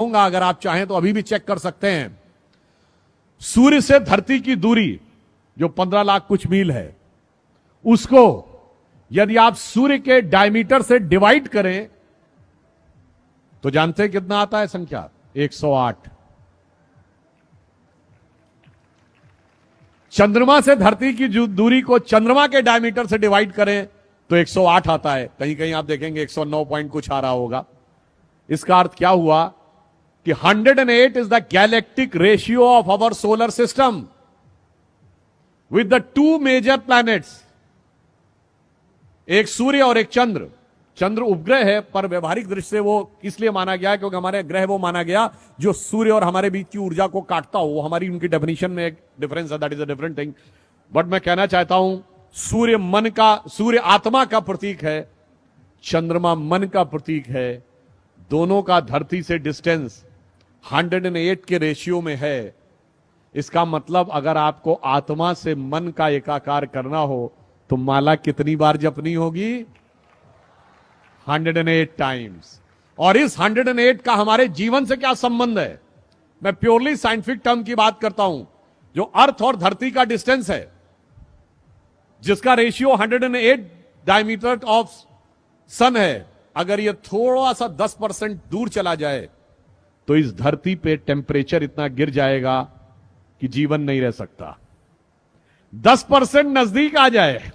कहूंगा, अगर आप चाहें तो अभी भी चेक कर सकते हैं। सूर्य से धरती की दूरी जो 15 लाख कुछ मील है, उसको यदि आप सूर्य के डायमीटर से डिवाइड करें तो जानते हैं कितना आता है संख्या? 108। चंद्रमा से धरती की दूरी को चंद्रमा के डायमीटर से डिवाइड करें तो 108 आता है। कहीं कहीं आप देखेंगे 109 पॉइंट कुछ आ रहा होगा। इसका अर्थ क्या हुआ कि 108 is the galactic ratio of our solar system with the two major planets, एक सूर्य और एक चंद्र। चंद्र उपग्रह है, पर व्यवहारिक दृष्टि से वो इसलिए माना गया क्योंकि हमारे ग्रह वो माना गया जो सूर्य और हमारे बीच की ऊर्जा को काटता हो। वो हमारी उनकी डेफिनेशन में एक डिफरेंस है, that is a different thing. But मैं कहना चाहता हूं, सूर्य आत्मा का प्रतीक है, चंद्रमा मन का प्रतीक है। दोनों का धरती से डिस्टेंस 108 के रेशियो में है। इसका मतलब अगर आपको आत्मा से मन का एकाकार करना हो तो माला कितनी बार जपनी होगी? 108 टाइम्स। और इस 108 का हमारे जीवन से क्या संबंध है? मैं प्योरली साइंटिफिक टर्म की बात करता हूं। जो अर्थ और धरती का डिस्टेंस है, जिसका रेशियो 108 डायमीटर ऑफ सन है, अगर यह थोड़ा सा 10% दूर चला जाए तो इस धरती पे टेम्परेचर इतना गिर जाएगा कि जीवन नहीं रह सकता। 10% नजदीक आ जाए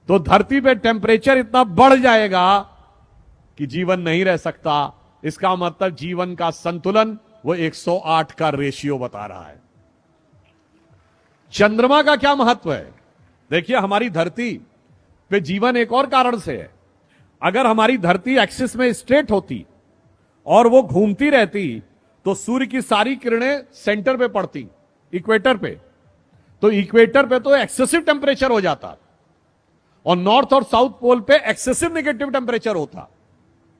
तो धरती पे टेम्परेचर इतना बढ़ जाएगा कि जीवन नहीं रह सकता। इसका मतलब जीवन का संतुलन वो 108 का रेशियो बता रहा है। चंद्रमा का क्या महत्व है? देखिए, हमारी धरती पे जीवन एक और कारण से है। अगर हमारी धरती एक्सिस में स्ट्रेट होती और वो घूमती रहती तो सूर्य की सारी किरणें सेंटर पे पड़ती, इक्वेटर पे। तो इक्वेटर पे तो एक्सेसिव टेम्परेचर हो जाता और नॉर्थ और साउथ पोल पे एक्सेसिव नेगेटिव टेम्परेचर होता,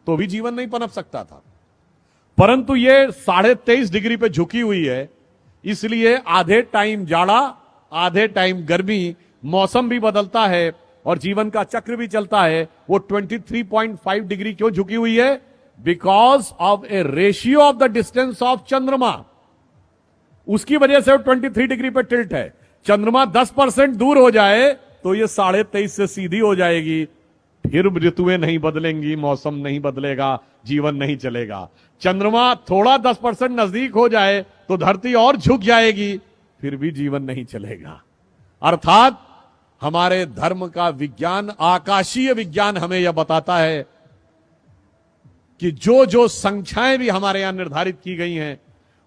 तो भी जीवन नहीं पनप सकता था। परंतु ये 23.5 डिग्री पे झुकी हुई है, इसलिए आधे टाइम जाड़ा, आधे टाइम गर्मी, मौसम भी बदलता है और जीवन का चक्र भी चलता है। वो 23.5 डिग्री क्यों झुकी हुई है? Because of A ratio of the distance of चंद्रमा। उसकी वजह से वो 23 डिग्री पे टिल्ट है। चंद्रमा 10% दूर हो जाए तो ये 23.5 से सीधी हो जाएगी। फिर ऋतुएं नहीं बदलेंगी, मौसम नहीं बदलेगा, जीवन नहीं चलेगा। चंद्रमा थोड़ा 10% नजदीक हो जाए तो धरती और झुक जाएगी, फिर भी जीवन नहीं चलेगा। अर्थात हमारे धर्म का विज्ञान, आकाशीय विज्ञान हमें यह बताता है कि जो जो संख्याएं भी हमारे यहां निर्धारित की गई हैं,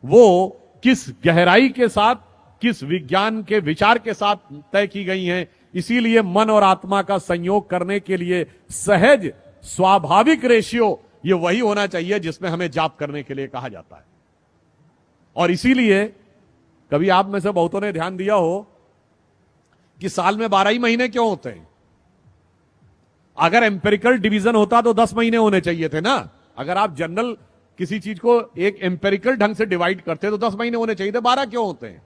वो किस गहराई के साथ, किस विज्ञान के विचार के साथ तय की गई हैं। इसीलिए मन और आत्मा का संयोग करने के लिए सहज स्वाभाविक रेशियो ये वही होना चाहिए जिसमें हमें जाप करने के लिए कहा जाता है। और इसीलिए कभी आप में से बहुतों ने ध्यान दिया हो कि साल में 12 ही महीने क्यों होते हैं? अगर एम्पेरिकल डिवीजन होता तो 10 महीने होने चाहिए थे ना। अगर आप जनरल किसी चीज को एक एम्पेरिकल ढंग से डिवाइड करते तो 10 महीने होने चाहिए थे। 12 क्यों होते हैं?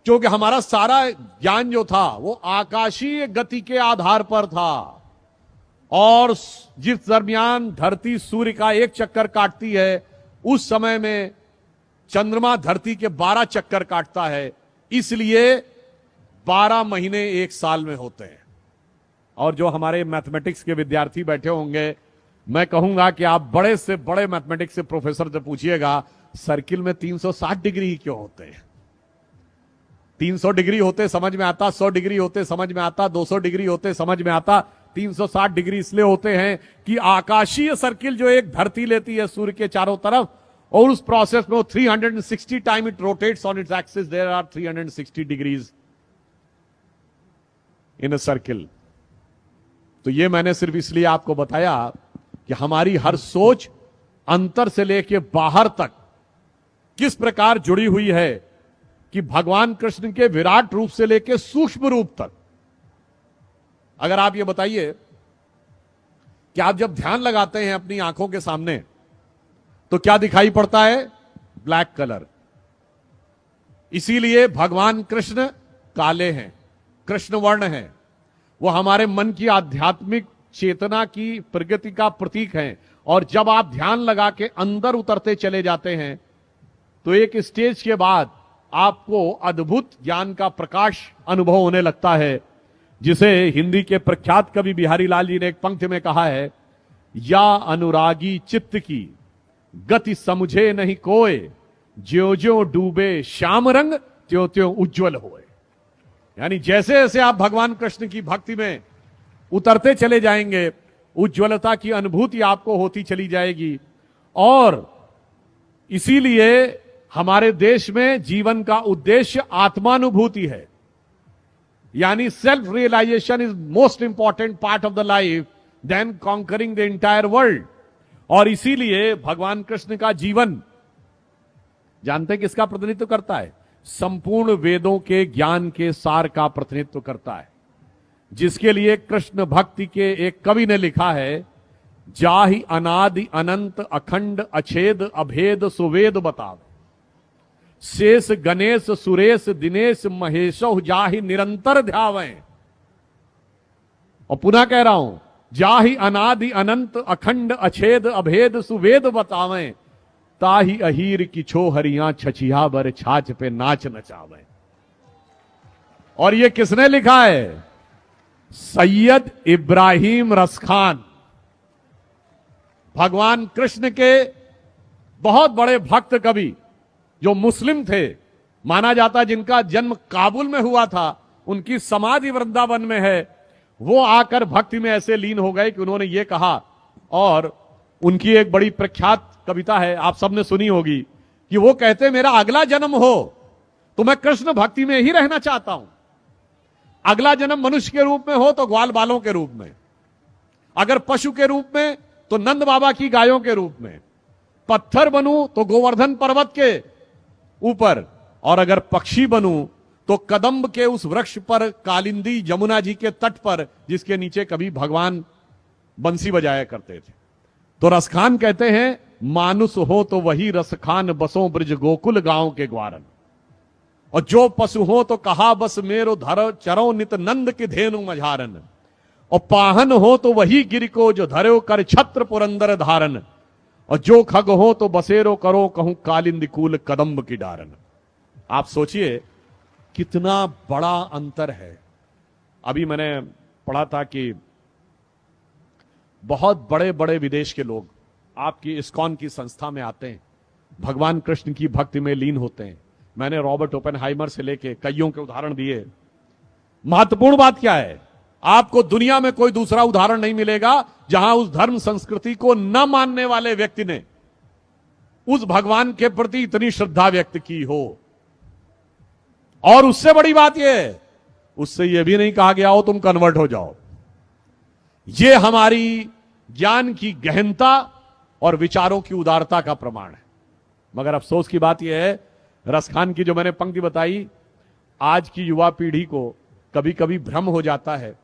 क्योंकि हमारा सारा ज्ञान जो था वो आकाशीय गति के आधार पर था। और जिस दरमियान धरती सूर्य का एक चक्कर काटती है, उस समय में चंद्रमा धरती के 12 चक्कर काटता है। इसलिए 12 महीने एक साल में होते हैं। और जो हमारे मैथमेटिक्स के विद्यार्थी बैठे होंगे, मैं कहूंगा कि आप बड़े से बड़े मैथमेटिक्स के प्रोफेसर से पूछिएगा, सर्किल में 360 डिग्री ही क्यों होते हैं? 300 डिग्री होते समझ में आता, 100 डिग्री होते समझ में आता, 200 डिग्री होते समझ में आता। 360 डिग्री इसलिए होते हैं कि आकाशीय सर्किल जो एक धरती लेती है सूर्य के चारों तरफ, और उस प्रोसेस में वो 360 time it rotates on its axis, there are 360 degrees in a circle. तो ये मैंने सिर्फ इसलिए आपको बताया कि हमारी हर सोच अंतर से लेके बाहर तक किस प्रकार जुड़ी हुई है कि भगवान कृष्ण के विराट रूप से लेके सूक्ष्म रूप तक। अगर आप ये बताइए कि आप जब ध्यान लगाते हैं अपनी आंखों के सामने तो क्या दिखाई पड़ता है? Black colour. इसीलिए भगवान कृष्ण काले हैं, कृष्ण वर्ण हैं। वो हमारे मन की आध्यात्मिक चेतना की प्रगति का प्रतीक हैं और जब आप ध्यान लगा के अंदर उतरते चले जाते हैं तो एक स्टेज के बाद आपको अद्भुत ज्ञान का प्रकाश अनुभव होने लगता है, जिसे हिंदी के प्रख्यात कवि बिहारी लाल जी ने एक पंक्ति में कहा है, या अनुरागी चित्त की गति समझे नहीं कोय, ज्यो ज्यो डूबे श्याम रंग त्यों त्यों उज्जवल होए। यानी जैसे जैसे आप भगवान कृष्ण की भक्ति में उतरते चले जाएंगे, उज्ज्वलता की अनुभूति आपको होती चली जाएगी। और इसीलिए हमारे देश में जीवन का उद्देश्य आत्मानुभूति है, यानी self realisation is most important part of the life then conquering the entire world. और इसीलिए भगवान कृष्ण का जीवन जानते हैं किसका प्रतिनिधित्व करता है? संपूर्ण वेदों के ज्ञान के सार का प्रतिनिधित्व करता है, जिसके लिए कृष्ण भक्ति के एक कवि ने लिखा है, जाहि अनादि अनंत अखंड अछेद अभेद सुवेद बतावे, शेष गणेश सुरेश दिनेश महेशो जाहि निरंतर ध्यावें। और पुनः कह रहा हूं, जाहि अनादि अनंत अखंड अछेद अभेद सुवेद बतावें, ताहि अहीर की छो हरियां छछिया बर छाछ पे नाच नचावें। और ये किसने लिखा है? सैयद इब्राहिम रसखान, भगवान कृष्ण के बहुत बड़े भक्त कवि, जो मुस्लिम थे, माना जाता जिनका जन्म काबुल में हुआ था, उनकी समाधि वृंदावन में है। वो आकर भक्ति में ऐसे लीन हो गए कि उन्होंने ये कहा, और उनकी एक बड़ी प्रख्यात कविता है, आप सबने सुनी होगी, कि वो कहते मेरा अगला जन्म हो तो मैं कृष्ण भक्ति में ही रहना चाहता हूं। अगला जन्म मनुष्य के रूप में हो तो ग्वाल बालों के रूप में, अगर पशु के रूप में तो नंद बाबा की गायों के रूप में, पत्थर बनूं तो गोवर्धन पर्वत के ऊपर, और अगर पक्षी बनूं तो कदम्ब के उस वृक्ष पर, कालिंदी यमुना जी के तट पर, जिसके नीचे कभी भगवान बंसी बजाया करते थे। तो रसखान कहते हैं, मानुष हो तो वही रसखान बसों ब्रज गोकुल गांव के ग्वारन, और जो पशु हो तो कहा बस मेरो धरो चरो नित नंद की धेनु मझारन, और पाहन हो तो वही गिर को जो धरो कर छत्र पुरंदर धारन, और जो खग हो तो बसेरो करो कहूं कालिंदी कूल कदम्ब की डारन। आप सोचिए कितना बड़ा अंतर है। अभी मैंने पढ़ा था कि बहुत बड़े बड़े विदेश के लोग आपकी इस्कॉन की संस्था में आते हैं, भगवान कृष्ण की भक्ति में लीन होते हैं। मैंने रॉबर्ट ओपेनहाइमर से लेके कईयों के उदाहरण दिए। महत्वपूर्ण बात क्या है? आपको दुनिया में कोई दूसरा उदाहरण नहीं मिलेगा जहां उस धर्म संस्कृति को न मानने वाले व्यक्ति ने उस भगवान के प्रति इतनी श्रद्धा व्यक्त की हो। और उससे बड़ी बात यह है, उससे यह भी नहीं कहा गया हो तुम कन्वर्ट हो जाओ। यह हमारी ज्ञान की गहनता और विचारों की उदारता का प्रमाण है। मगर अफसोस की बात यह है, रसखान की जो मैंने पंक्ति बताई, आज की युवा पीढ़ी को कभी कभी भ्रम हो जाता है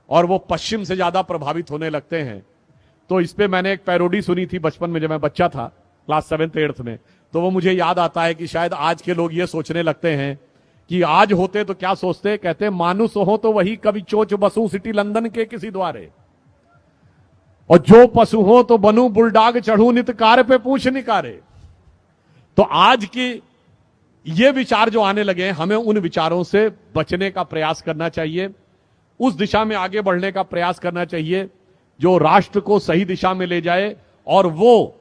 और वो पश्चिम से ज्यादा प्रभावित होने लगते हैं। तो इस पे मैंने एक पैरोडी सुनी थी बचपन में, जब मैं बच्चा था, क्लास 7th 8th में। तो वो मुझे याद आता है कि शायद आज के लोग ये सोचने लगते हैं कि आज होते तो क्या सोचते, कहते मानुष हो तो वही कभी चोच बसू सिटी लंदन के किसी द्वारे, और जो पशु हो तो बनू बुलडाग चढ़ू नित कार पे पूछ निकारे। तो आज की ये विचार जो आने लगे हैं, हमें उन विचारों से बचने का प्रयास करना चाहिए, उस दिशा में आगे बढ़ने का प्रयास करना चाहिए जो राष्ट्र को सही दिशा में ले जाए। और वो